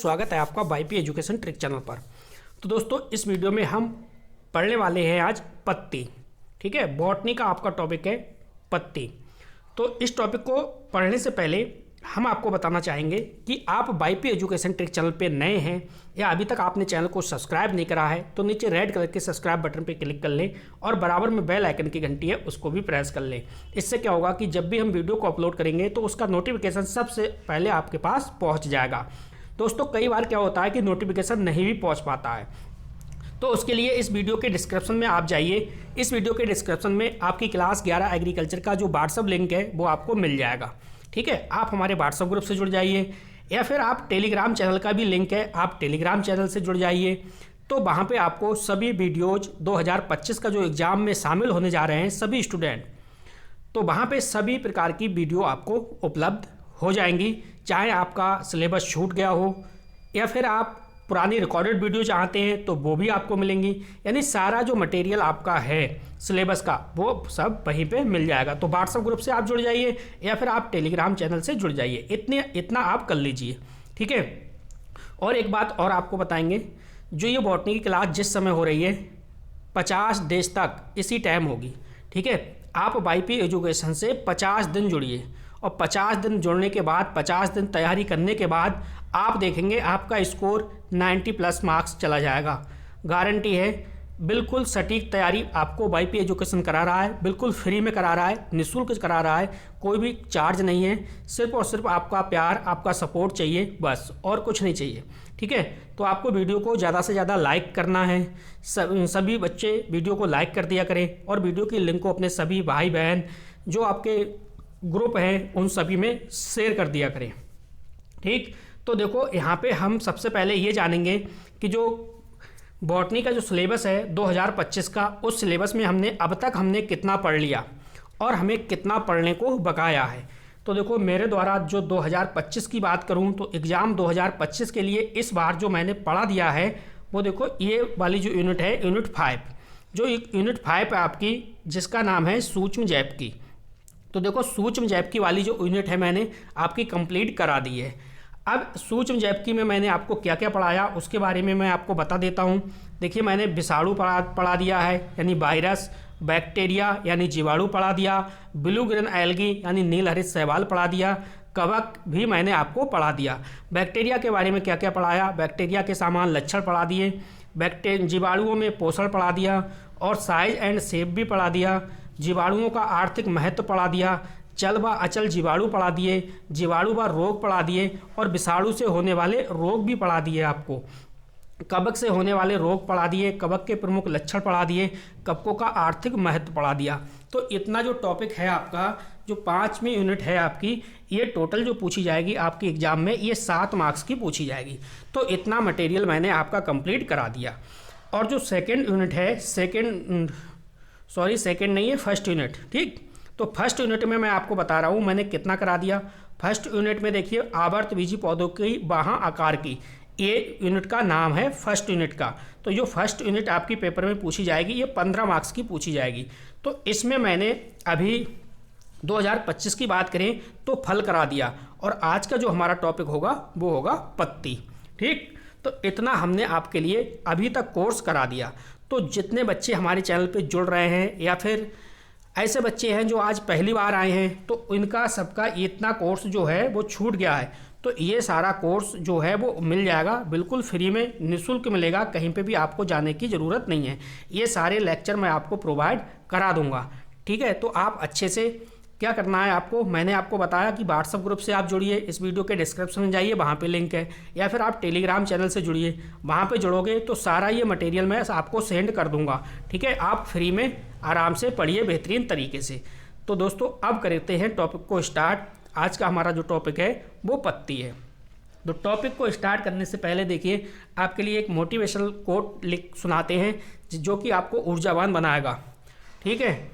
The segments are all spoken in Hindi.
स्वागत है आपका वाईपी एजुकेशन ट्रिक चैनल पर। तो दोस्तों इस वीडियो में हम पढ़ने वाले हैं आज पत्ती। ठीक है, बॉटनी का आपका टॉपिक है पत्ती। तो इस टॉपिक को पढ़ने से पहले हम आपको बताना चाहेंगे कि आप वाईपी एजुकेशन ट्रिक चैनल पे नए हैं या अभी तक आपने चैनल को सब्सक्राइब नहीं करा है तो नीचे रेड कलर के सब्सक्राइब बटन पे क्लिक कर लें और बराबर में बेल आइकन की घंटी है उसको भी प्रेस कर लें। इससे क्या होगा कि जब भी हम वीडियो को अपलोड करेंगे तो उसका नोटिफिकेशन सबसे पहले आपके पास पहुँच जाएगा। दोस्तों कई बार क्या होता है कि नोटिफिकेशन नहीं भी पहुँच पाता है, तो उसके लिए इस वीडियो के डिस्क्रिप्शन में आप जाइए। इस वीडियो के डिस्क्रिप्शन में आपकी क्लास 11 एग्रीकल्चर का जो व्हाट्सअप लिंक है वो आपको मिल जाएगा। ठीक है, आप हमारे व्हाट्सअप ग्रुप से जुड़ जाइए या फिर आप टेलीग्राम चैनल का भी लिंक है, आप टेलीग्राम चैनल से जुड़ जाइए। तो वहाँ पे आपको सभी वीडियोज 2025 का जो एग्ज़ाम में शामिल होने जा रहे हैं सभी स्टूडेंट, तो वहाँ पे सभी प्रकार की वीडियो आपको उपलब्ध हो जाएंगी। चाहे आपका सिलेबस छूट गया हो या फिर आप पुरानी रिकॉर्डेड वीडियो चाहते हैं तो वो भी आपको मिलेंगी। यानी सारा जो मटेरियल आपका है सिलेबस का वो सब वहीं पे मिल जाएगा। तो व्हाट्सएप ग्रुप से आप जुड़ जाइए या फिर आप टेलीग्राम चैनल से जुड़ जाइए। इतना आप कर लीजिए। ठीक है, और एक बात और आपको बताएंगे, जो ये बॉटनी की क्लास जिस समय हो रही है 50 डेज तक इसी टाइम होगी। ठीक है, आप वाईपी एजुकेशन से 50 दिन जुड़िए और 50 दिन जुड़ने के बाद 50 दिन तैयारी करने के बाद आप देखेंगे आपका स्कोर 90+ मार्क्स चला जाएगा। गारंटी है, बिल्कुल सटीक तैयारी आपको वाईपी एजुकेशन करा रहा है, बिल्कुल फ्री में करा रहा है, निःशुल्क करा रहा है, कोई भी चार्ज नहीं है। सिर्फ और सिर्फ आपका प्यार, आपका सपोर्ट चाहिए, बस और कुछ नहीं चाहिए। ठीक है, तो आपको वीडियो को ज़्यादा से ज़्यादा लाइक करना है। सभी बच्चे वीडियो को लाइक कर दिया करें और वीडियो की लिंक को अपने सभी भाई बहन जो आपके ग्रुप हैं उन सभी में शेयर कर दिया करें। ठीक, तो देखो यहाँ पे हम सबसे पहले ये जानेंगे कि जो बॉटनी का जो सिलेबस है 2025 का, उस सिलेबस में अब तक हमने कितना पढ़ लिया और हमें कितना पढ़ने को बकाया है। तो देखो मेरे द्वारा जो 2025 की बात करूं तो एग्ज़ाम 2025 के लिए इस बार जो मैंने पढ़ा दिया है वो देखो ये वाली जो यूनिट है यूनिट 5, जो यूनिट 5 है आपकी जिसका नाम है सूक्ष्म जैविकी। तो देखो सूक्ष्म जैविकी वाली जो यूनिट है मैंने आपकी कंप्लीट करा दी है। अब सूक्ष्म जैविकी में मैंने आपको क्या क्या पढ़ाया उसके बारे में मैं आपको बता देता हूँ। देखिए मैंने विषाणु पढ़ा दिया है यानी वायरस, बैक्टीरिया यानी जीवाणु पढ़ा दिया, ब्लू ग्रीन एल्गी यानी नील हरित शैवाल पढ़ा दिया, कवक भी मैंने आपको पढ़ा दिया। बैक्टीरिया के बारे में क्या क्या पढ़ाया, बैक्टीरिया के सामान लक्षण पढ़ा दिए, जीवाणुओं में पोषण पढ़ा दिया और साइज एंड शेप भी पढ़ा दिया, जीवाणुओं का आर्थिक महत्व पढ़ा दिया, चल व अचल जीवाणु पढ़ा दिए, जीवाणु व रोग पढ़ा दिए और विषाणु से होने वाले रोग भी पढ़ा दिए आपको, कवक से होने वाले रोग पढ़ा दिए, कवक के प्रमुख लक्षण पढ़ा दिए, कवकों का आर्थिक महत्व पढ़ा दिया। तो इतना जो टॉपिक है आपका, जो 5वीं यूनिट है आपकी, ये टोटल जो पूछी जाएगी आपके एग्जाम में ये 7 मार्क्स की पूछी जाएगी। तो इतना मटेरियल मैंने आपका कंप्लीट करा दिया। और जो सेकेंड यूनिट है, सेकेंड नहीं है, फर्स्ट यूनिट। ठीक, तो फर्स्ट यूनिट में मैं आपको बता रहा हूँ मैंने कितना करा दिया। फर्स्ट यूनिट में देखिए आवर्तबीजी पौधों की बाहाँ आकार की, ये यूनिट का नाम है फर्स्ट यूनिट का। तो जो फर्स्ट यूनिट आपकी पेपर में पूछी जाएगी ये 15 मार्क्स की पूछी जाएगी। तो इसमें मैंने अभी 2025 की बात करें तो फल करा दिया और आज का जो हमारा टॉपिक होगा वो होगा पत्ती। ठीक, तो इतना हमने आपके लिए अभी तक कोर्स करा दिया। तो जितने बच्चे हमारे चैनल पे जुड़ रहे हैं या फिर ऐसे बच्चे हैं जो आज पहली बार आए हैं तो इनका सबका इतना कोर्स जो है वो छूट गया है। तो ये सारा कोर्स जो है वो मिल जाएगा, बिल्कुल फ्री में निःशुल्क मिलेगा, कहीं पे भी आपको जाने की ज़रूरत नहीं है। ये सारे लेक्चर मैं आपको प्रोवाइड करा दूंगा। ठीक है, तो आप अच्छे से क्या करना है आपको, मैंने आपको बताया कि व्हाट्सअप ग्रुप से आप जुड़िए, इस वीडियो के डिस्क्रिप्शन में जाइए वहाँ पे लिंक है, या फिर आप टेलीग्राम चैनल से जुड़िए, वहाँ पे जुड़ोगे तो सारा ये मटेरियल मैं आपको सेंड कर दूँगा। ठीक है, आप फ्री में आराम से पढ़िए बेहतरीन तरीके से। तो दोस्तों अब करते हैं टॉपिक को स्टार्ट। आज का हमारा जो टॉपिक है वो पत्ती है। तो टॉपिक को स्टार्ट करने से पहले देखिए आपके लिए एक मोटिवेशनल कोट लिख सुनाते हैं जो कि आपको ऊर्जावान बनाएगा। ठीक है,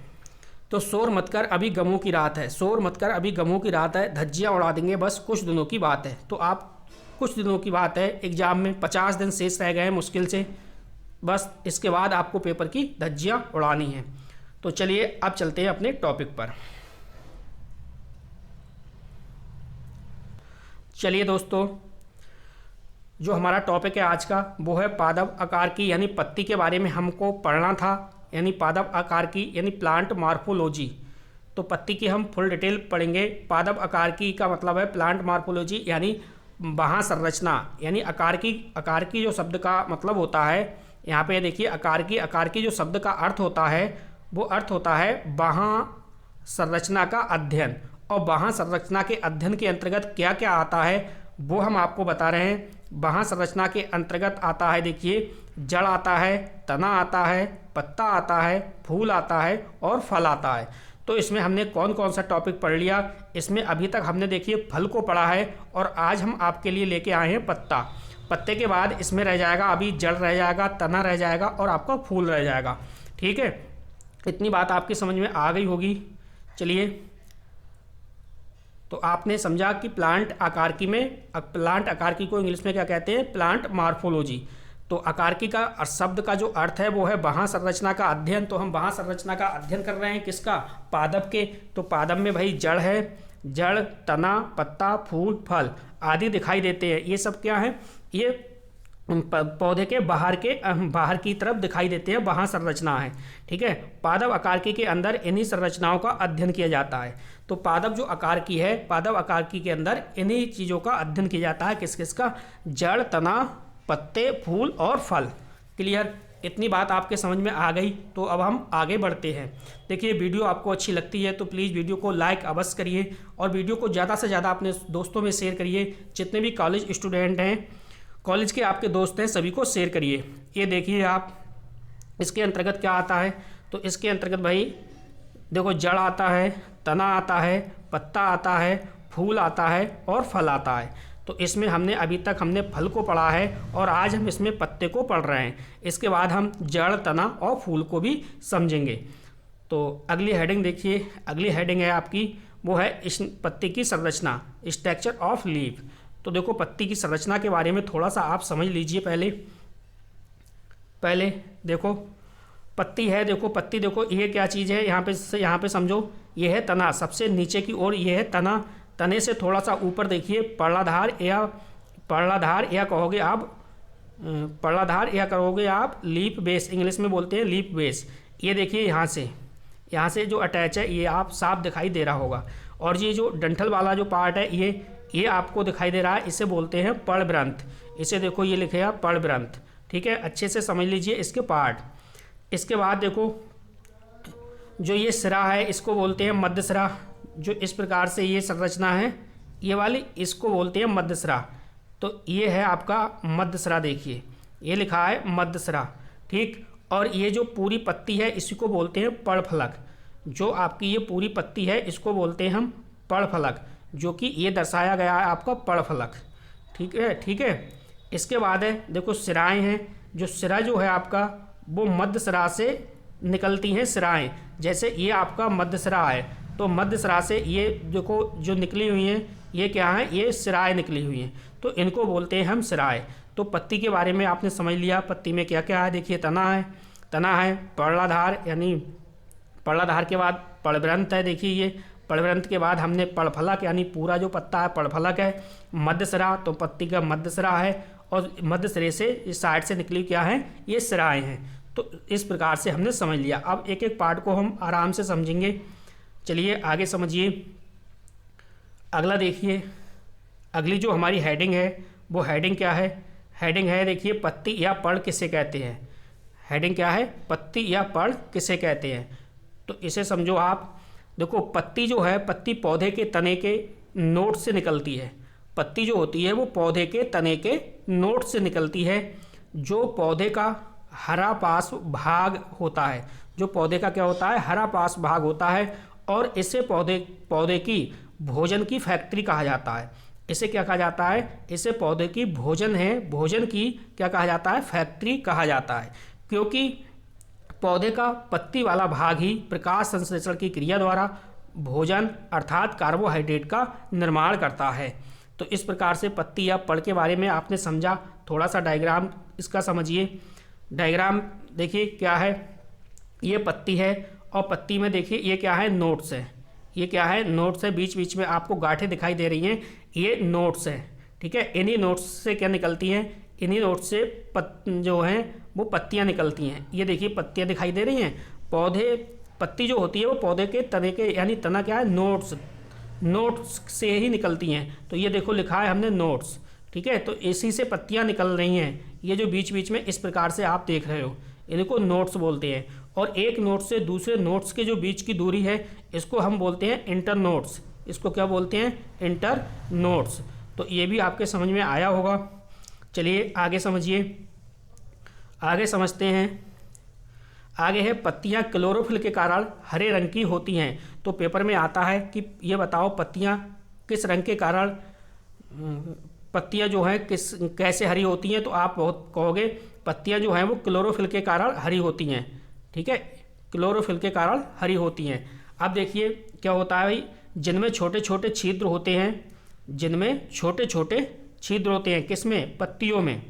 तो शोर मत कर अभी गमों की रात है, शोर मत कर अभी गमों की रात है, धज्जियाँ उड़ा देंगे बस कुछ दिनों की बात है। तो आप कुछ दिनों की बात है, एग्जाम में 50 दिन शेष रह गए हैं मुश्किल से, बस इसके बाद आपको पेपर की धज्जियाँ उड़ानी हैं। तो चलिए अब चलते हैं अपने टॉपिक पर। चलिए दोस्तों जो हमारा टॉपिक है आज का वो है पादप आकार की यानी पत्ती के बारे में हमको पढ़ना था, यानी पादप आकार की यानी प्लांट मॉर्फोलॉजी। तो पत्ती की हम फुल डिटेल पढ़ेंगे। पादप आकार की का मतलब है प्लांट मॉर्फोलॉजी यानी बाह्य संरचना, यानी आकार की जो शब्द का मतलब होता है, यहाँ पे देखिए आकार की जो शब्द का अर्थ होता है वो अर्थ होता है बाह्य संरचना का अध्ययन। और बाह्य संरचना के अध्ययन के अंतर्गत क्या क्या आता है वो हम आपको बता रहे हैं। बाह्य संरचना के अंतर्गत आता है, देखिए जड़ आता है, तना आता है, पत्ता आता है, फूल आता है और फल आता है। तो इसमें हमने कौन कौन सा टॉपिक पढ़ लिया, इसमें अभी तक हमने देखिए फल को पढ़ा है और आज हम आपके लिए लेके आए हैं पत्ता। पत्ते के बाद इसमें रह जाएगा अभी जड़ रह जाएगा, तना रह जाएगा और आपका फूल रह जाएगा। ठीक है, इतनी बात आपकी समझ में आ गई होगी। चलिए, तो आपने समझा कि प्लांट आकारिकी को इंग्लिश में क्या कहते हैं, प्लांट मॉर्फोलॉजी। तो आकारिकी का शब्द का जो अर्थ है वो है बाह्य संरचना का अध्ययन। तो हम बाह्य संरचना का अध्ययन कर रहे हैं किसका, पादप के। तो पादप में भाई जड़ है, जड़, तना, पत्ता, फूल, फल आदि दिखाई देते हैं। ये सब क्या है, ये पौधे के बाहर की तरफ दिखाई देते हैं, बाह्य संरचना है। ठीक है, पादप आकारिकी के अंदर इन्हीं संरचनाओं का अध्ययन किया जाता है। तो पादप जो आकारिकी है, पादप आकारिकी के अंदर इन्हीं चीज़ों का अध्ययन किया जाता है। किस किस का, जड़, तना, पत्ते, फूल और फल। क्लियर, इतनी बात आपके समझ में आ गई। तो अब हम आगे बढ़ते हैं। देखिए, वीडियो आपको अच्छी लगती है तो प्लीज़ वीडियो को लाइक अवश्य करिए और वीडियो को ज़्यादा से ज़्यादा अपने दोस्तों में शेयर करिए। जितने भी कॉलेज स्टूडेंट हैं, कॉलेज के आपके दोस्त हैं, सभी को शेयर करिए। ये देखिए आप, इसके अंतर्गत क्या आता है, तो इसके अंतर्गत भाई देखो जड़ आता है, तना आता है, पत्ता आता है, फूल आता है और फल आता है। तो इसमें अभी तक हमने फल को पढ़ा है और आज हम इसमें पत्ते को पढ़ रहे हैं। इसके बाद हम जड़, तना और फूल को भी समझेंगे। तो अगली हेडिंग देखिए, अगली हेडिंग है आपकी, वो है इस पत्ती की संरचना, स्ट्रक्चर ऑफ लीफ। तो देखो, पत्ती की संरचना के बारे में थोड़ा सा आप समझ लीजिए। पहले देखो पत्ती है, देखो पत्ती, देखो ये क्या चीज़ है, यहाँ पे समझो, ये है तना, सबसे नीचे की ओर ये है तना। तने से थोड़ा सा ऊपर देखिए पर्णाधार या कहोगे आप लीफ बेस, इंग्लिश में बोलते हैं लीफ बेस। ये देखिए यहाँ से जो अटैच है ये आप साफ दिखाई दे रहा होगा। और ये जो डंठल वाला जो पार्ट है ये आपको दिखाई दे रहा है, इसे बोलते हैं पर्णग्रंथ। इसे देखो ये लिखे है पर्णग्रंथ। ठीक है, अच्छे से समझ लीजिए इसके पार्ट। इसके बाद देखो जो ये सिरा है इसको बोलते हैं मध्यसिरा। जो इस प्रकार से ये संरचना है ये वाली, इसको बोलते हैं मध्यसिरा। तो ये है आपका मध्यसिरा, देखिए ये लिखा है मध्यसिरा। ठीक, और ये जो पूरी पत्ती है इसी को बोलते हैं पर्णफलक। जो आपकी ये पूरी पत्ती है इसको बोलते हैं हम पर्णफलक, जो कि ये दर्शाया गया है आपका पर्णफलक। ठीक है। इसके बाद है देखो सिराएँ हैं। जो सिरा जो है आपका वो मध्यसिरा से निकलती हैं सिराएँ। जैसे ये आपका मध्यसिरा है तो मध्यसिरा से ये देखो जो निकली हुई हैं ये क्या है, ये सिराएँ निकली हुई हैं, तो इनको बोलते हैं हम सिराएँ। तो पत्ती के बारे में आपने समझ लिया। पत्ती में क्या क्या है, देखिए तना है, पर्णाधार यानी पर्णाधार के बाद पर्णग्रंथ है। देखिए ये पर्णग्रंथ के बाद हमने पर्णफलक यानी पूरा जो पत्ता है पर्णफलक है। मध्यसिरा, तो पत्ती का मध्यसिरा है और मध्यसिरे से इस साइड से निकली क्या है, ये सिराएँ हैं। तो इस प्रकार से हमने समझ लिया। अब एक एक पार्ट को हम आराम से समझेंगे। चलिए आगे समझिए। अगला देखिए, अगली जो हमारी हेडिंग है वो हेडिंग क्या है, हेडिंग है देखिए पत्ती या पर्ण किसे कहते हैं। हेडिंग क्या है, पत्ती या पर्ण किसे कहते हैं। तो इसे समझो आप। देखो पत्ती जो है, पत्ती पौधे के तने के नोट से निकलती है। पत्ती जो होती है वो पौधे के तने के नोट से निकलती है। जो पौधे का हरा पास भाग होता है, जो पौधे का क्या होता है, हरा पास भाग होता है। और इसे पौधे की भोजन की फैक्ट्री कहा जाता है। इसे क्या कहा जाता है, इसे पौधे की भोजन की क्या कहा जाता है, फैक्ट्री कहा जाता है। क्योंकि पौधे का पत्ती वाला भाग ही प्रकाश संश्लेषण की क्रिया द्वारा भोजन अर्थात कार्बोहाइड्रेट का निर्माण करता है। तो इस प्रकार से पत्ती या पर्ण के बारे में आपने समझा। थोड़ा सा डायग्राम इसका समझिए। डायग्राम देखिए क्या है, ये पत्ती है और पत्ती में देखिए ये क्या है, नोट्स है। ये क्या है, नोट्स है। बीच बीच में आपको गांठें दिखाई दे रही हैं, ये नोट्स हैं। ठीक है। इन्हीं नोट्स से क्या निकलती हैं, इन्हीं नोट्स से जो हैं वो पत्तियाँ निकलती हैं। ये देखिए पत्तियाँ दिखाई दे रही हैं। पौधे पत्ती जो होती है वो पौधे के तने के, यानी तना क्या है, नोट्स से ही निकलती हैं। तो ये देखो लिखा है हमने नोट्स, ठीक है। तो इसी से पत्तियाँ निकल रही हैं। ये जो बीच बीच में इस प्रकार से आप देख रहे हो, इनको नोट्स बोलते हैं। और एक नोट से दूसरे नोट्स के जो बीच की दूरी है इसको हम बोलते हैं इंटर नोट्स। इसको क्या बोलते हैं, इंटर नोट्स। तो ये भी आपके समझ में आया होगा। चलिए आगे समझिए, आगे समझते हैं। आगे है पत्तियां क्लोरोफिल के कारण हरे रंग की होती हैं। तो पेपर में आता है कि ये बताओ पत्तियां किस रंग के कारण, पत्तियां जो हैं कैसे हरी होती हैं। तो आप बहुत कहोगे पत्तियां जो हैं वो क्लोरोफिल के कारण हरी होती हैं, ठीक है, क्लोरोफिल के कारण हरी होती हैं। अब देखिए क्या होता है भाई, जिनमें छोटे छोटे छिद्र होते हैं, जिनमें छोटे छोटे छिद्र होते हैं, किसमें, पत्तियों में,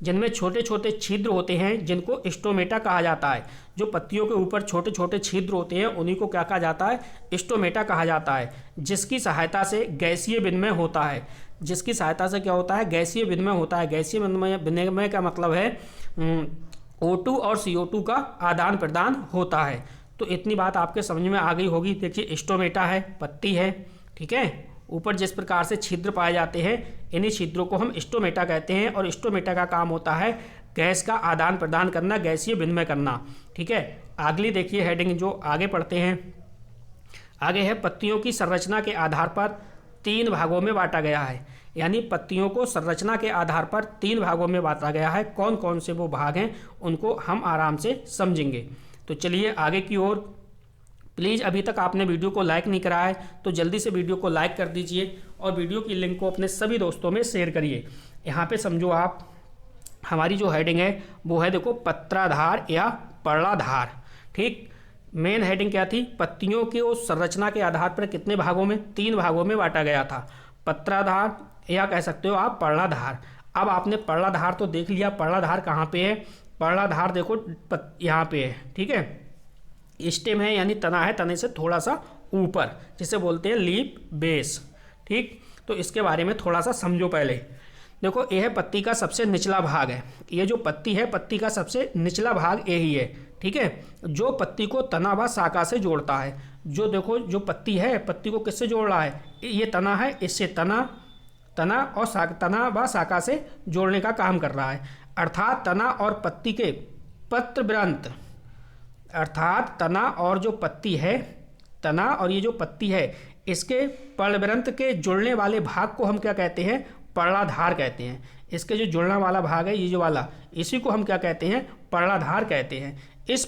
जिनमें छोटे छोटे छिद्र होते हैं जिनको स्टोमेटा कहा जाता है। जो पत्तियों के ऊपर छोटे छोटे छिद्र होते हैं उन्हीं को क्या कहा जाता है, स्टोमेटा कहा जाता है। जिसकी सहायता से गैसीय विनिमय होता है, जिसकी सहायता से क्या होता है, गैसीय विनिमय होता है। गैसीय विनिमय का मतलब है O2 और CO2 का आदान प्रदान होता है। तो इतनी बात आपके समझ में आ गई होगी। देखिए स्टोमेटा है, पत्ती है, ठीक है, ऊपर जिस प्रकार से छिद्र पाए जाते हैं इन्हीं छिद्रों को हम स्टोमेटा कहते हैं। और स्टोमेटा का काम होता है गैस का आदान प्रदान करना, गैसीय विनिमय करना, ठीक है। अगली देखिए हेडिंग जो आगे पढ़ते हैं, आगे है पत्तियों की संरचना के आधार पर 3 भागों में बांटा गया है। यानी पत्तियों को संरचना के आधार पर 3 भागों में बांटा गया है। कौन कौन से वो भाग हैं उनको हम आराम से समझेंगे। तो चलिए आगे की ओर। प्लीज़ अभी तक आपने वीडियो को लाइक नहीं करा है तो जल्दी से वीडियो को लाइक कर दीजिए और वीडियो की लिंक को अपने सभी दोस्तों में शेयर करिए। यहाँ पे समझो आप, हमारी जो हेडिंग है वो है देखो पत्राधार या पर्णाधार, ठीक। मेन हेडिंग क्या थी, पत्तियों की उस संरचना के आधार पर कितने भागों में, 3 भागों में बांटा गया था। पत्राधार या कह सकते हो आप पर्णाधार। अब आपने पर्णाधार तो देख लिया, पर्णाधार कहाँ पे है, पर्णाधार देखो यहाँ पे है, ठीक है। स्टेम है यानी तना है, तने से थोड़ा सा ऊपर, जिसे बोलते हैं लीफ बेस, ठीक। तो इसके बारे में थोड़ा सा समझो पहले। देखो यह पत्ती का सबसे निचला भाग है। ये जो पत्ती है, पत्ती का सबसे निचला भाग यही है, ठीक है, जो पत्ती को तना व शाखा से जोड़ता है। जो देखो जो पत्ती है, पत्ती को किससे जोड़ रहा है, ये तना है, इससे तना और तना व शाखा से जोड़ने का काम कर रहा है। अर्थात तना और पत्ती के पत्रव्रंत, अर्थात तना और जो पत्ती है, तना और ये जो पत्ती है, इसके पर्णव्रंत के जुड़ने वाले भाग को हम क्या कहते हैं, पर्णाधार कहते हैं। इसके जो जुड़ने वाला भाग है, ये जो वाला, इसी को हम क्या कहते हैं, पर्णाधार कहते हैं। इस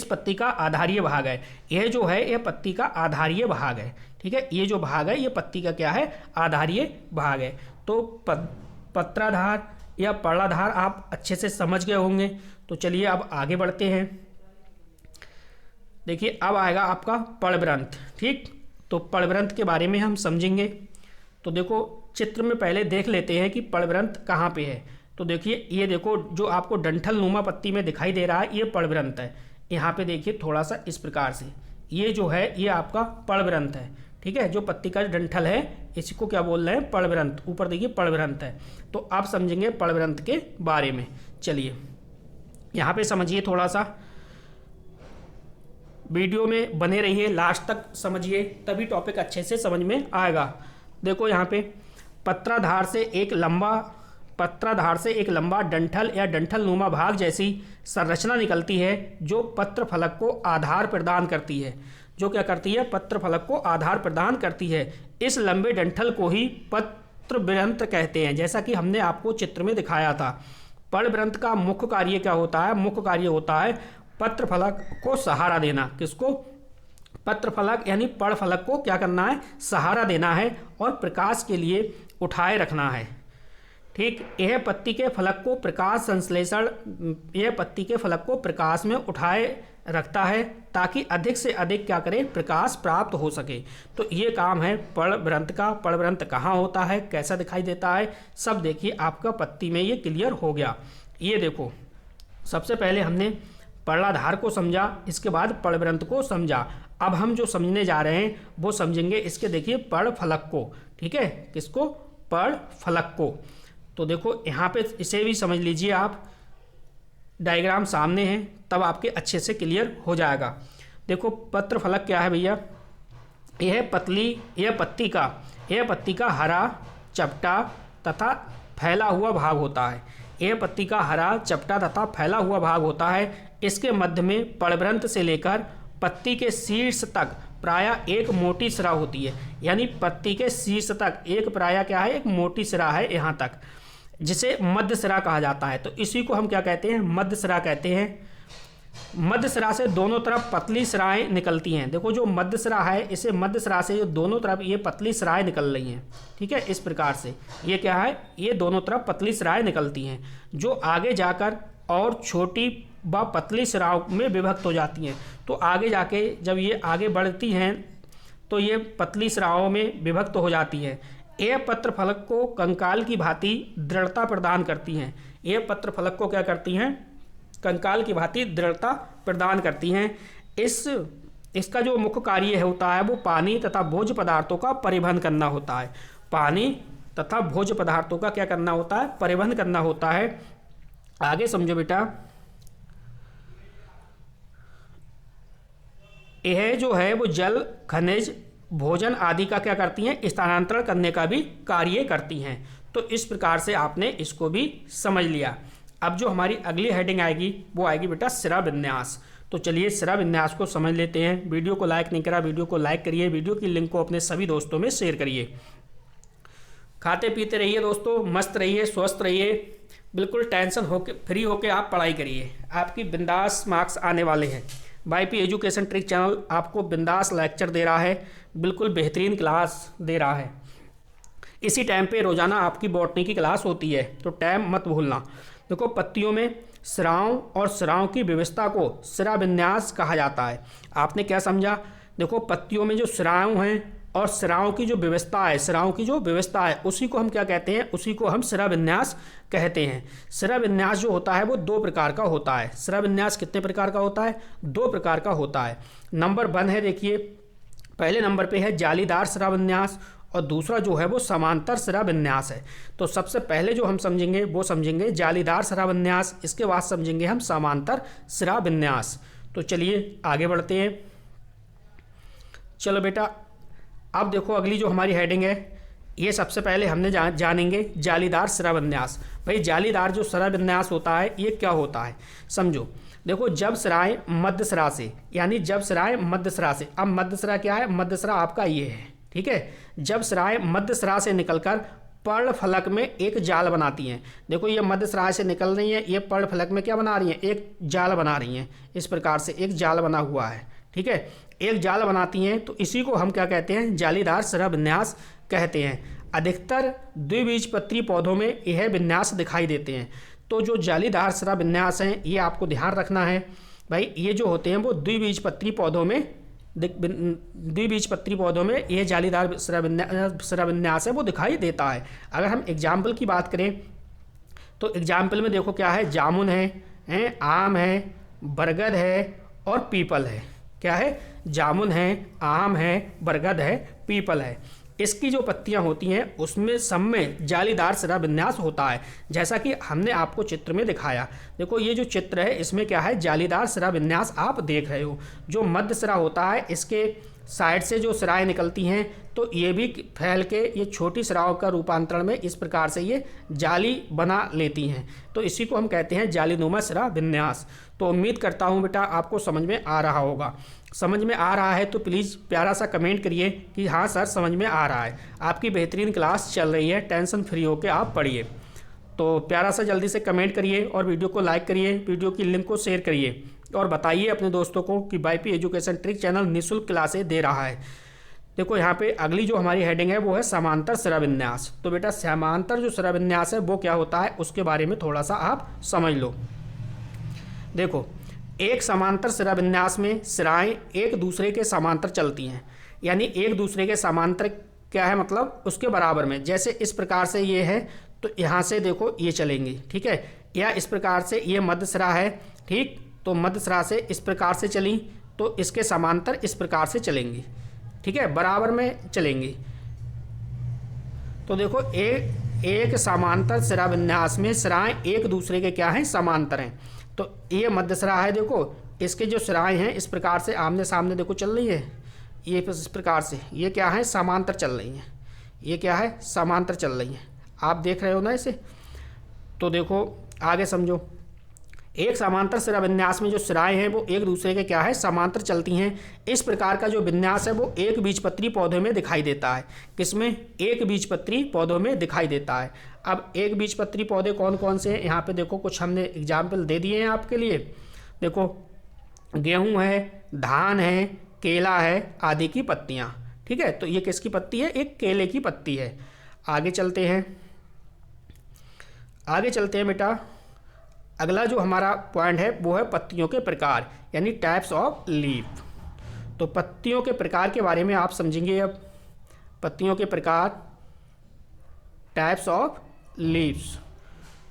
पत्ती का आधारीय भाग है। यह जो है यह पत्ती का आधारीय भाग है, ठीक है। ये जो भाग है ये पत्ती का क्या है, आधारीय भाग है। तो पत्राधार या पर्णाधार आप अच्छे से समझ गए होंगे। तो चलिए अब आगे बढ़ते हैं। देखिए अब आएगा आपका पर्णव्रंत, ठीक। तो पर्णव्रंत के बारे में हम समझेंगे। तो देखो चित्र में पहले देख लेते हैं कि पर्णव्रंत कहाँ पे है। तो देखिए ये देखो जो आपको डंठल नुमा पत्ती में दिखाई दे रहा है ये पर्णव्रंत है। यहाँ पे देखिए थोड़ा सा इस प्रकार से, ये जो है ये आपका पर्णव्रंत है, ठीक है। जो पत्ती का डंठल है इसको क्या बोल रहे हैं, पर्णव्रंत। ऊपर देखिए पर्णव्रंत है। तो आप समझेंगे पर्णव्रंत के बारे में। चलिए यहाँ पे समझिए, थोड़ा सा वीडियो में बने रहिए, लास्ट तक समझिए, तभी टॉपिक अच्छे से समझ में आएगा। देखो यहाँ पे पत्राधार से एक लंबा डंठल या डंठल नुमा भाग जैसी संरचना निकलती है जो पत्र फलक को आधार प्रदान करती है। जो क्या करती है, पत्र फलक को आधार प्रदान करती है। इस लंबे डंठल को ही पत्रव्रंत कहते हैं, जैसा कि हमने आपको चित्र में दिखाया था। पर्णव्रंत का मुख्य कार्य क्या होता है, मुख्य कार्य होता है पत्र फलक को सहारा देना। किसको, पत्र फलक यानी पर्ण फलक को क्या करना है, सहारा देना है और प्रकाश के लिए उठाए रखना है, ठीक। यह पत्ती के फलक को प्रकाश संश्लेषण, यह पत्ती के फलक को प्रकाश में उठाए रखता है ताकि अधिक से अधिक क्या करे, प्रकाश प्राप्त हो सके। तो ये काम है पर्णव्रंत का। पर्णव्रंत कहाँ होता है, कैसा दिखाई देता है, सब देखिए आपका पत्ती में ये क्लियर हो गया। ये देखो सबसे पहले हमने पर्णाधार को समझा, इसके बाद पर्णव्रंत को समझा। अब हम जो समझने जा रहे हैं वो समझेंगे इसके देखिए पर्ण फलक को, ठीक है, किसको, पर्ण फलक को। तो देखो यहाँ पे इसे भी समझ लीजिए आप, डायग्राम सामने है तब आपके अच्छे से क्लियर हो जाएगा। देखो पत्र फलक क्या है भैया, यह पत्ती का हरा चपटा तथा फैला हुआ भाग होता है। यह पत्ती का हरा चपटा तथा फैला हुआ भाग होता है। इसके मध्य में पर्णवृंत से लेकर पत्ती के शीर्ष तक प्रायः एक मोटी सिरा होती है। यानी पत्ती के शीर्ष तक एक प्रायः क्या है, एक मोटी सिरा है यहाँ तक, जिसे मध्य सिरा कहा जाता है। तो इसी को हम क्या कहते हैं, मध्य सिरा कहते हैं। मध्य सिरा से दोनों तरफ पतली सिराएं निकलती हैं। देखो जो मध्य सिरा है, इसे मध्य सिरा से दोनों तरफ ये पतली सिराएं निकल रही हैं, ठीक है। इस प्रकार से ये क्या है, ये दोनों तरफ पतली सिराएं निकलती हैं, जो आगे जाकर और छोटी व पतली सिराओं में विभक्त हो जाती हैं। तो आगे जाके जब ये आगे बढ़ती हैं तो ये पतली सिराओं में विभक्त हो जाती है। यह पत्र फलक को कंकाल की भांति दृढ़ता प्रदान करती हैं। यह पत्र फलक को क्या करती हैं, कंकाल की भांति दृढ़ता प्रदान करती हैं। इसका जो मुख्य कार्य होता है वो पानी तथा भोज्य पदार्थों का परिवहन करना होता है। पानी तथा भोज्य पदार्थों का क्या करना होता है, परिवहन करना होता है। आगे समझो बेटा, यह जो है वो जल, खनिज, भोजन आदि का क्या करती हैं, स्थानांतरण करने का भी कार्य करती हैं। तो इस प्रकार से आपने इसको भी समझ लिया। अब जो हमारी अगली हेडिंग आएगी वो आएगी बेटा सिरा विन्यास। तो चलिए सिरा विन्यास को समझ लेते हैं। वीडियो को लाइक नहीं करा, वीडियो को लाइक करिए, वीडियो की लिंक को अपने सभी दोस्तों में शेयर करिए। खाते पीते रहिए दोस्तों, मस्त रहिए, स्वस्थ रहिए, बिल्कुल टेंशन होके फ्री होके आप पढ़ाई करिए। आपकी बिंदास मार्क्स आने वाले हैं। वाईपी एजुकेशन ट्रिक चैनल आपको बिंदास लेक्चर दे रहा है, बिल्कुल बेहतरीन क्लास दे रहा है। इसी टाइम पे रोजाना आपकी बॉटनी की क्लास होती है, तो टाइम मत भूलना। देखो पत्तियों में सिराओं और सिराओं की व्यवस्था को सिरा विन्यास कहा जाता है। आपने क्या समझा, देखो पत्तियों में जो सिराओं हैं और सिराओं की जो व्यवस्था है, उसी को हम क्या कहते हैं, उसी को हम सिरा विन्यास कहते हैं। सिरा विन्यास जो होता है वो दो प्रकार का होता है। सिरा विन्यास कितने प्रकार का होता है, दो प्रकार का होता है। नंबर 1 है, देखिए पहले नंबर पे है जालीदार सिरा विन्यास और दूसरा जो है वो समांतर सिरा विन्यास है। तो सबसे पहले जो हम समझेंगे वो समझेंगे जालीदार सिरा विन्यास, इसके बाद समझेंगे हम समांतर सिरा विन्यास। तो चलिए आगे बढ़ते हैं। चलो बेटा, अब देखो अगली जो हमारी हेडिंग है, ये सबसे पहले हमने जानेंगे जालीदार सिरा विन्यास। भाई जालीदार जो सिरा विन्यास होता है ये क्या होता है, समझो। देखो जब सिराएं मध्य सिरा से, यानी जब सिराएं मध्य सिरा से, अब मध्य सिरा क्या है, मध्य सिरा आपका ये है, ठीक है। जब सिराएं मध्य सिरा से निकलकर पर्ण फलक में एक जाल बनाती हैं। देखो ये मध्य सिरा से निकल रही हैं, ये पर्ण फलक में क्या बना रही हैं, एक जाल बना रही हैं। इस प्रकार से एक जाल बना हुआ है, ठीक है, एक जाल बनाती हैं। तो इसी को हम क्या कहते हैं, जालीदार सिरा विन्यास कहते हैं। अधिकतर द्विबीजपत्री पौधों में यह विन्यास दिखाई देते हैं। तो जो जालीदार सिरा विन्यास हैं ये आपको ध्यान रखना है भाई, ये जो होते हैं वो द्विबीजपत्री पौधों में ये जालीदार सिरा विन्यास है वो दिखाई देता है। अगर हम एग्जाम्पल की बात करें तो एग्जाम्पल में देखो क्या है, जामुन है, आम है, बरगद है और पीपल है। क्या है, जामुन है, आम है, बरगद है, पीपल है। इसकी जो पत्तियां होती हैं उसमें सब में जालीदार सिरा विन्यास होता है, जैसा कि हमने आपको चित्र में दिखाया। देखो ये जो चित्र है इसमें क्या है, जालीदार सिरा विन्यास आप देख रहे हो। जो मध्य सिरा होता है इसके साइड से जो सिराएं निकलती हैं तो ये भी फैल के ये छोटी सिराओं का रूपांतरण में इस प्रकार से ये जाली बना लेती हैं। तो इसी को हम कहते हैं जालीनुमा सिरा विन्यास। तो उम्मीद करता हूँ बेटा आपको समझ में आ रहा होगा। समझ में आ रहा है तो प्लीज़ प्यारा सा कमेंट करिए कि हाँ सर समझ में आ रहा है। आपकी बेहतरीन क्लास चल रही है, टेंशन फ्री होकर आप पढ़िए। तो प्यारा सा जल्दी से कमेंट करिए और वीडियो को लाइक करिए, वीडियो की लिंक को शेयर करिए और बताइए अपने दोस्तों को कि वाईपी एजुकेशन ट्रिक चैनल निःशुल्क क्लासें दे रहा है। देखो यहाँ पे अगली जो हमारी हेडिंग है वो है समांतर सिरा विन्यास। तो बेटा समांतर जो सिरा विन्यास है वो क्या होता है उसके बारे में थोड़ा सा आप समझ लो। देखो एक समांतर सिरा विन्यास में सिराएं एक दूसरे के समांतर चलती हैं, यानी एक दूसरे के समांतर क्या है, मतलब उसके बराबर में। जैसे इस प्रकार से ये है तो यहाँ से देखो ये चलेंगे, ठीक है, या इस प्रकार से ये मध्य सिरा है, ठीक, तो मध्य सिरा से इस प्रकार से चली तो इसके समांतर इस प्रकार से चलेंगी, ठीक है, बराबर में चलेंगी। तो देखो एक समांतर सिरा विन्यास में सिराएं एक दूसरे के क्या हैं, समांतर हैं। तो ये मध्य सिरा है, देखो इसके जो सिराएं हैं इस प्रकार से आमने सामने देखो चल रही है, ये इस प्रकार से ये क्या है, समांतर चल रही हैं। ये क्या है, समांतर चल रही हैं। आप देख रहे हो ना इसे। तो देखो आगे समझो, एक समांतर सिरा विन्यास में जो सिराएं हैं वो एक दूसरे के क्या है, समांतर चलती हैं। इस प्रकार का जो विन्यास है वो एक बीजपत्री पौधे में दिखाई देता है। किसमें, एक बीजपत्री पौधों में दिखाई देता है। अब एक बीजपत्री पौधे कौन कौन से हैं, यहाँ पे देखो कुछ हमने एग्जाम्पल दे दिए हैं आपके लिए। देखो गेहूँ है, धान है, केला है आदि की पत्तियाँ। ठीक है, तो ये किसकी पत्ती है, एक केले की पत्ती है। आगे चलते हैं, आगे चलते हैं बेटा। अगला जो हमारा पॉइंट है वो है पत्तियों के प्रकार, यानी टाइप्स ऑफ लीफ। तो पत्तियों के प्रकार के बारे में आप समझेंगे अब। पत्तियों के प्रकार, टाइप्स ऑफ लीव्स।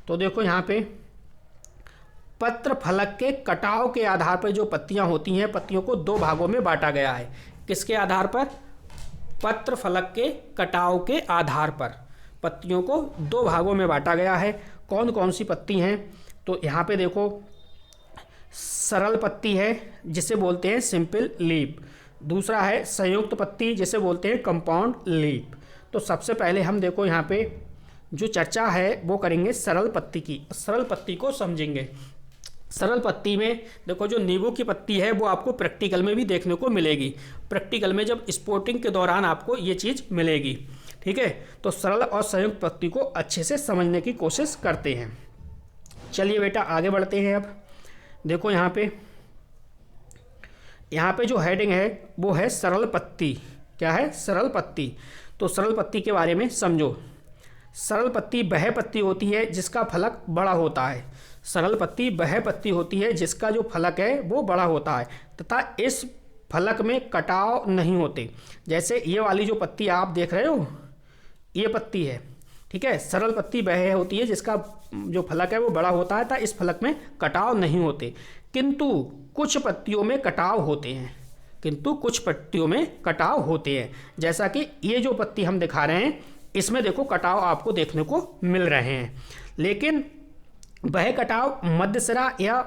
तो देखो यहाँ पे पत्र फलक के कटाव के आधार पर जो पत्तियां होती हैं, पत्तियों को दो भागों में बांटा गया है। किसके आधार पर, पत्र फलक के कटाव के आधार पर पत्तियों को दो भागों में बांटा गया है। कौन कौन सी पत्ती हैं, तो यहाँ पे देखो सरल पत्ती है जिसे बोलते हैं सिंपल लीफ। दूसरा है संयुक्त पत्ती जिसे बोलते हैं कंपाउंड लीफ। तो सबसे पहले हम देखो यहाँ पे जो चर्चा है वो करेंगे सरल पत्ती की। सरल पत्ती को समझेंगे। सरल पत्ती में देखो जो नींबू की पत्ती है वो आपको प्रैक्टिकल में भी देखने को मिलेगी। प्रैक्टिकल में जब स्पोर्टिंग के दौरान आपको ये चीज़ मिलेगी। ठीक है, तो सरल और संयुक्त पत्ती को अच्छे से समझने की कोशिश करते हैं। चलिए बेटा आगे बढ़ते हैं। अब देखो यहाँ पे जो हेडिंग है वो है सरल पत्ती। क्या है, सरल पत्ती। तो सरल पत्ती के बारे में समझो। सरल पत्ती वह पत्ती होती है जिसका फलक बड़ा होता है। सरल पत्ती वह पत्ती होती है जिसका जो फलक है वो बड़ा होता है तथा इस फलक में कटाव नहीं होते। जैसे ये वाली जो पत्ती आप देख रहे हो, ये पत्ती है। ठीक है, सरल पत्ती वह होती है जिसका जो फलक है वो बड़ा होता है, इस फलक में कटाव नहीं होते। किंतु कुछ पत्तियों में कटाव होते हैं, किंतु कुछ पत्तियों में कटाव होते हैं। जैसा कि ये जो पत्ती हम दिखा रहे हैं इसमें देखो कटाव आपको देखने को मिल रहे हैं, लेकिन वह कटाव मध्य सिरा या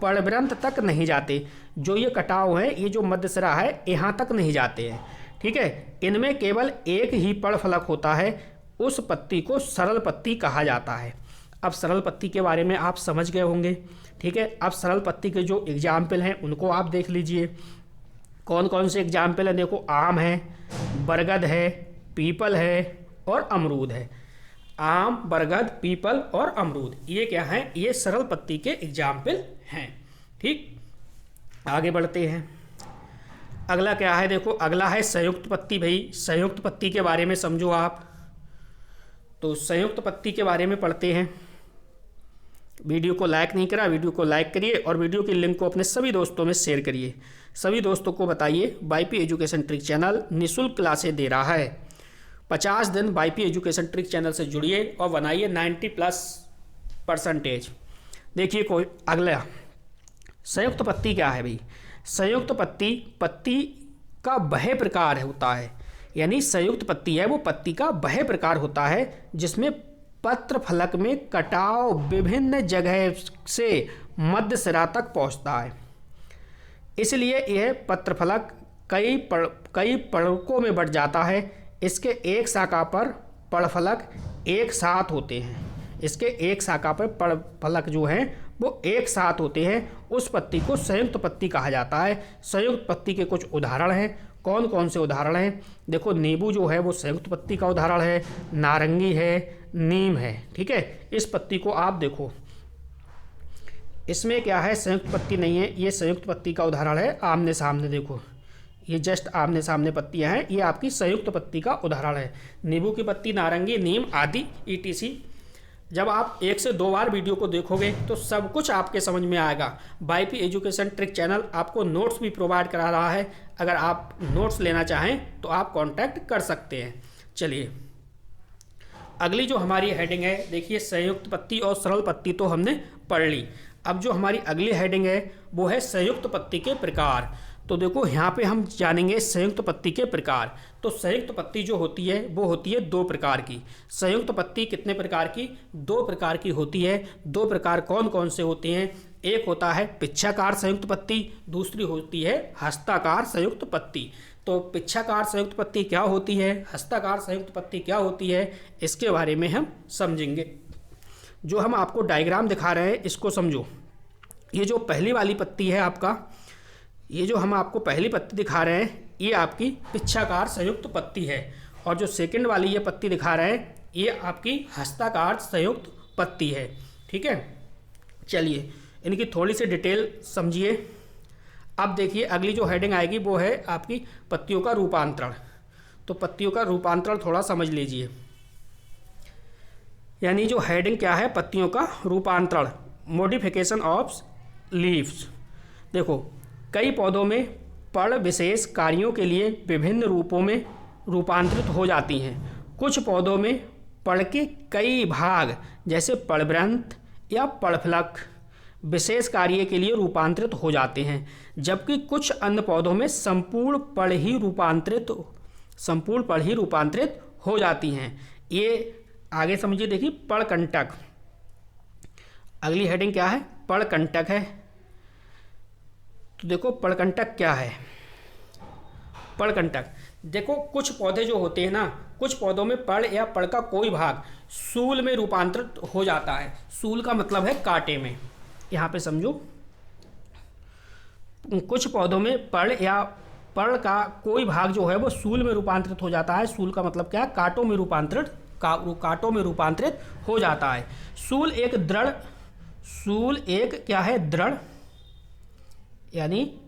पर्णवृंत तक नहीं जाते। जो ये कटाव है, ये जो मध्य सिरा है यहाँ तक नहीं जाते हैं। ठीक है, इनमें केवल एक ही पर्णफलक होता है। उस पत्ती को सरल पत्ती कहा जाता है। अब सरल पत्ती के बारे में आप समझ गए होंगे। ठीक है, अब सरल पत्ती के जो एग्जाम्पल हैं उनको आप देख लीजिए। कौन कौन से एग्जाम्पल हैं, देखो आम है, बरगद है, पीपल है और अमरूद है। आम, बरगद, पीपल और अमरूद, ये क्या हैं, ये सरल पत्ती के एग्जाम्पल हैं। ठीक, आगे बढ़ते हैं। अगला क्या है, देखो अगला है संयुक्त पत्ती। भाई संयुक्त पत्ती के बारे में समझो आप। तो संयुक्त पत्ती के बारे में पढ़ते हैं। वीडियो को लाइक नहीं करा, वीडियो को लाइक करिए और वीडियो की लिंक को अपने सभी दोस्तों में शेयर करिए। सभी दोस्तों को बताइए वाईपी एजुकेशन ट्रिक चैनल निःशुल्क क्लासें दे रहा है। 50 दिन वाईपी एजुकेशन ट्रिक चैनल से जुड़िए और बनाइए 90+%। देखिए कोई अगला संयुक्त पत्ती क्या है भाई। संयुक्त पत्ती पत्ती का वह प्रकार होता है, यानी संयुक्त पत्ती है वो पत्ती का वह प्रकार होता है जिसमें पत्र फलक में कटाव विभिन्न जगह से मध्य सिरा तक पहुंचता है। इसलिए यह पत्र फलक कई पर्णकों में बढ़ जाता है। इसके एक शाखा पर पर्णफलक एक साथ होते हैं। इसके एक शाखा पर पर्णफलक जो हैं वो एक साथ होते हैं। उस पत्ती को संयुक्त पत्ती कहा जाता है। संयुक्त पत्ती के कुछ उदाहरण हैं। कौन कौन से उदाहरण हैं, देखो नींबू जो है वो संयुक्त पत्ती का उदाहरण है, नारंगी है, नीम है। ठीक है, इस पत्ती को आप देखो, इसमें क्या है, संयुक्त पत्ती नहीं है, ये संयुक्त पत्ती का उदाहरण है। आमने सामने देखो, ये जस्ट आमने सामने पत्तियां हैं, ये आपकी संयुक्त पत्ती का उदाहरण है। नींबू की पत्ती, नारंगी, नीम आदि ETC। जब आप 1 से 2 बार वीडियो को देखोगे तो सब कुछ आपके समझ में आएगा। वाईपी एजुकेशन ट्रिक चैनल आपको नोट्स भी प्रोवाइड करा रहा है। अगर आप नोट्स लेना चाहें तो आप कांटेक्ट कर सकते हैं। चलिए अगली जो हमारी हेडिंग है, देखिए संयुक्त पत्ती और सरल पत्ती तो हमने पढ़ ली। अब जो हमारी अगली हेडिंग है वो है संयुक्त पत्ती के प्रकार। तो देखो यहाँ पे हम जानेंगे संयुक्त पत्ती के प्रकार। तो संयुक्त पत्ती जो होती है वो होती है 2 प्रकार की। संयुक्त पत्ती कितने प्रकार की? 2 प्रकार की होती है। 2 प्रकार कौन कौन से होते हैं? एक होता है पिच्छाकार संयुक्त पत्ती, दूसरी होती है हस्ताकार संयुक्त पत्ती। तो पिच्छाकार संयुक्त पत्ती क्या होती है, हस्ताकार संयुक्त पत्ती क्या होती है, इसके बारे में हम समझेंगे। जो हम आपको डायग्राम दिखा रहे हैं इसको समझो। ये जो पहली वाली पत्ती है आपका, ये जो हम आपको पहली पत्ती दिखा रहे हैं ये आपकी पिच्छाकार संयुक्त पत्ती है, और जो सेकंड वाली ये पत्ती दिखा रहे हैं ये आपकी हस्ताकार संयुक्त पत्ती है। ठीक है, चलिए इनकी थोड़ी सी डिटेल समझिए। अब देखिए अगली जो हेडिंग आएगी वो है आपकी पत्तियों का रूपांतरण। तो पत्तियों का रूपांतरण थोड़ा समझ लीजिए। यानी जो हेडिंग क्या है, पत्तियों का रूपांतरण, मॉडिफिकेशन ऑफ लीव्स। देखो कई पौधों में पर्ण विशेष कार्यों के लिए विभिन्न रूपों में रूपांतरित हो जाती हैं। कुछ पौधों में पर्ण के कई भाग जैसे पर्णवृंत या पर्णफलक विशेष कार्य के लिए रूपांतरित हो जाते हैं, जबकि कुछ अन्य पौधों में संपूर्ण पर्ण ही रूपांतरित हो जाती हैं। ये आगे समझिए, देखिए पर्णकंटक। अगली हेडिंग क्या है, पर्णकंटक है। तो देखो पर्णकंटक क्या है। पर्णकंटक देखो कुछ पौधे जो होते हैं ना, कुछ पौधों में पर्ण या पर्ण का कोई भाग सूल में रूपांतरित हो जाता है। सूल का मतलब है कांटे में। यहाँ पे समझो, कुछ पौधों में पर्ण या पर्ण का कोई भाग जो है वो सूल में रूपांतरित हो जाता है। सूल का मतलब क्या है, कांटों में रूपांतरित हो जाता है। सूल एक क्या है, दृढ़, यानी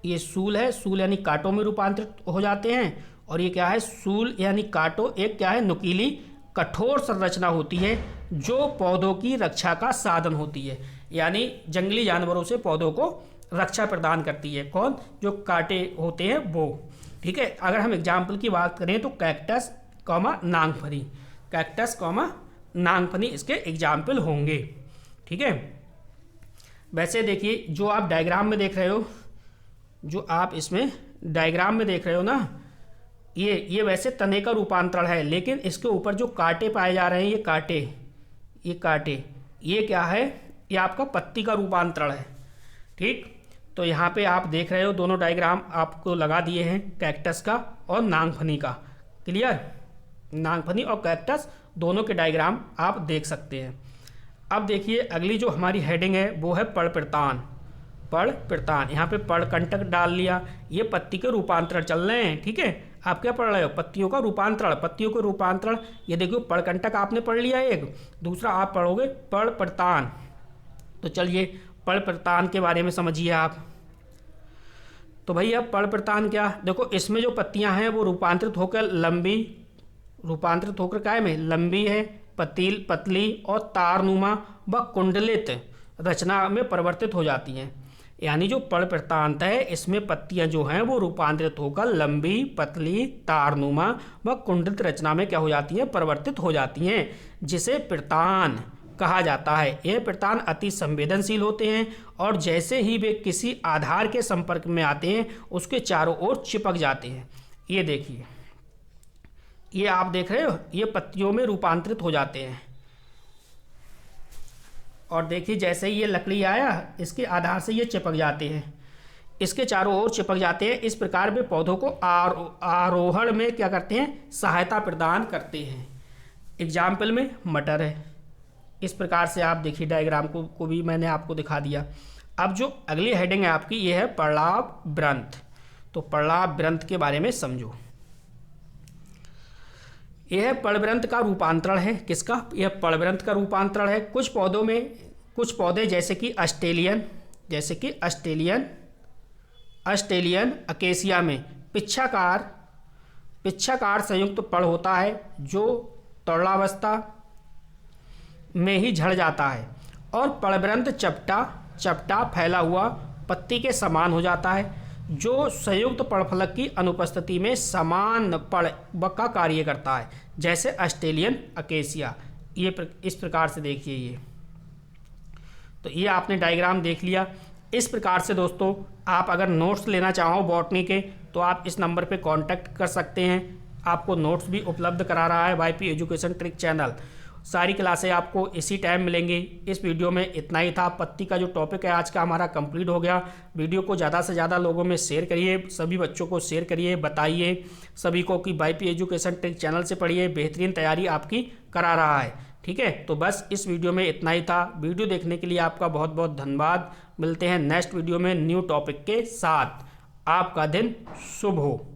ये सूल है, सूल यानी कांटों में रूपांतरित हो जाते हैं। और ये क्या है, सूल यानी कांटों एक क्या है, नुकीली कठोर संरचना होती है जो पौधों की रक्षा का साधन होती है। यानी जंगली जानवरों से पौधों को रक्षा प्रदान करती है। कौन? जो कांटे होते हैं वो। ठीक है, अगर हम एग्जाम्पल की बात करें तो कैक्टस नांगफनी, कैक्टस नांगफनी इसके एग्जाम्पल होंगे। ठीक है, वैसे देखिए जो आप डायग्राम में देख रहे हो, जो आप इसमें डायग्राम में देख रहे हो ना, ये वैसे तने का रूपांतरण है, लेकिन इसके ऊपर जो कांटे पाए जा रहे हैं, ये कांटे ये क्या है, ये आपका पत्ती का रूपांतरण है। ठीक, तो यहाँ पे आप देख रहे हो दोनों डायग्राम आपको लगा दिए हैं, कैक्टस का और नांगफनी का। क्लियर, नांगफनी और कैक्टस दोनों के डायग्राम आप देख सकते हैं। अब देखिए अगली जो हमारी हेडिंग है वो है पर्णप्रतान। यहाँ पे पर्णकंटक डाल लिया, ये पत्ती के रूपांतरण चल रहे हैं। ठीक है, आप क्या पढ़ रहे हो, पत्तियों का रूपांतरण। ये देखो पर्णकंटक आपने पढ़ लिया एक, दूसरा आप पढ़ोगे पर्णप्रतान। तो चलिए पर्णप्रतान के बारे में समझिए आप। तो भैया पर्णप्रतान क्या, देखो इसमें जो पत्तियां हैं वो रूपांतरित होकर काय में लंबी है, पतली और तारनुमा व कुंडलित रचना में परिवर्तित हो जाती हैं। यानी जो पर्णप्रतांत है इसमें पत्तियां जो हैं वो रूपांतरित होकर लंबी, पतली, तारनुमा व कुंडलित रचना में क्या हो जाती हैं, परिवर्तित हो जाती हैं, जिसे प्रतान कहा जाता है। यह प्रतान अति संवेदनशील होते हैं और जैसे ही वे किसी आधार के संपर्क में आते हैं उसके चारों ओर चिपक जाते हैं। ये देखिए, ये आप देख रहे हो, ये पत्तियों में रूपांतरित हो जाते हैं। और देखिए जैसे ही ये लकड़ी आया इसके आधार से ये चिपक जाते हैं, इसके चारों ओर चिपक जाते हैं। इस प्रकार वे पौधों को आरोहण में क्या करते हैं, सहायता प्रदान करते हैं। एग्जाम्पल में मटर है। इस प्रकार से आप देखिए डायग्राम को भी मैंने आपको दिखा दिया। अब जो अगली हेडिंग है आपकी ये है पर्णलाभ वृंत। तो पर्णलाभ वृंत के बारे में समझो। यह पर्णवृंत का रूपांतरण है। किसका? यह पर्णवृंत का रूपांतरण है। कुछ पौधे जैसे कि ऑस्ट्रेलियन अकेसिया में पिच्छाकार संयुक्त पर्ण होता है जो तरुणावस्था में ही झड़ जाता है और पर्णवृंत चपटा फैला हुआ पत्ती के समान हो जाता है, जो संयुक्त पर्णफलक की अनुपस्थिति में समान पर्ण का कार्य करता है, जैसे ऑस्ट्रेलियन अकेसिया। ये इस प्रकार से देखिए ये। तो ये आपने डायग्राम देख लिया। इस प्रकार से दोस्तों आप अगर नोट्स लेना चाहो बॉटनी के तो आप इस नंबर पे कांटेक्ट कर सकते हैं। आपको नोट्स भी उपलब्ध करा रहा है वाईपी एजुकेशन ट्रिक चैनल। सारी क्लासें आपको इसी टाइम मिलेंगी। इस वीडियो में इतना ही था। पत्ती का जो टॉपिक है आज का हमारा कंप्लीट हो गया। वीडियो को ज़्यादा से ज़्यादा लोगों में शेयर करिए, सभी बच्चों को शेयर करिए, बताइए सभी को कि वाईपी एजुकेशन ट्रिक चैनल से पढ़िए, बेहतरीन तैयारी आपकी करा रहा है। ठीक है, तो बस इस वीडियो में इतना ही था। वीडियो देखने के लिए आपका बहुत बहुत धन्यवाद। मिलते हैं नेक्स्ट वीडियो में न्यू टॉपिक के साथ। आपका दिन शुभ हो।